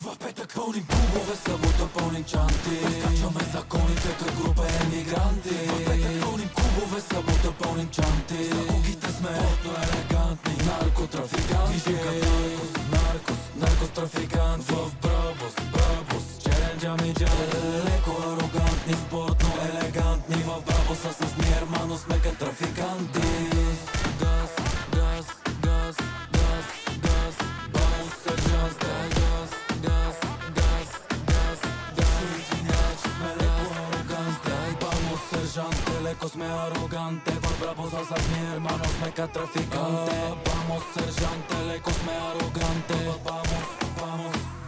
В петък пълним клубове, събота пълним чанти. Прескачаме законите като група емигранти. В петък пълним клубове, събота пълним чанти. За куките сме спортно елегантни. Наркотрафиканти. Наркотрафикант в Брабус. Черен джамиджа. Леко арогантни, спортно елегантни. В Брабуса с ни ермано сме като трафиканти. Газ. Брабус сержант. Леко сме ароганте, в Брабуса с ми ермано сме ка трафиканте. Vamos сержанте, леко сме ароганте.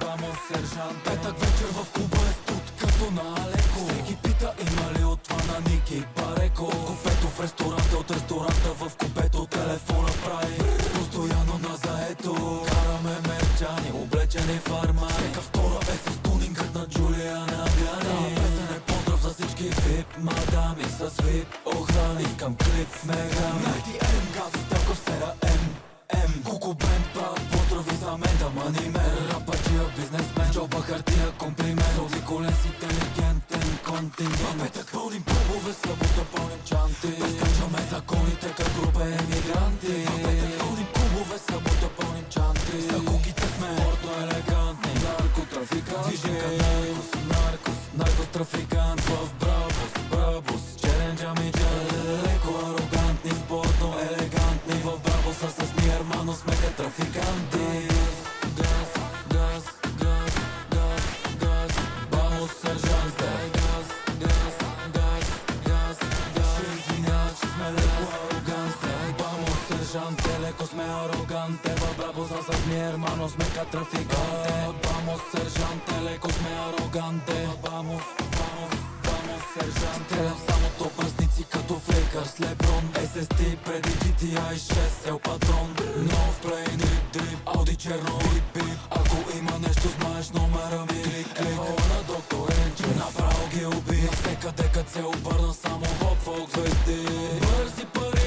Vamos сержанте. Петък вечер в клуба е студ като на Алеко. Всеки пита има ли от това на Ники Бареко. Купето в ресторанта, от ресторанта в купето. Телефона прави постоянно на заето. Караме мерчани, облечени в армани. Всека втора е с тунингът на Джулиана Грани. За всички вип мадами с вип охрани. Искам клип в Мегами. Найти М, газо, стелка в сфера М. Куко бенд правят поздрави за мен. Да манимер, рападжия, бизнесмен. Джоба, хартия, комплимент. Заобиколен с интелигентен континент. В петък пълним клубове, събота пълним чанти. Прескачаме законите като група емигранти. В петък пълним клубове, събота пълним чанти. За куките сме спортно елегантни. Наркотрафиканти. Движим като наркотрафикант в Брабус. Черен джамиджа. Леко арогантни, спортно елегантни. В Брабуса с ни ермано сме като трафиканти. Газ. Vamos сержанте. Ще извиняват, че сме леко арогантни. Vamos сержанте, леко сме ароганте. В Брабуса с ни ермано сме като трафиканти. Vamos сержанте, леко сме ароганте. Vamos сержанте. Стрелям само топъсници като в Лейкърс Леброн. SST преди GTI 6 Ел Патрон. Нов плейн, дрип, Ауди черно, бип. Ако има нещо знаеш номера ми. Клик. Ела на доктор Енче. Направо ги уби. Навсекъде като се обърна само в фолк звезди. Бързи пари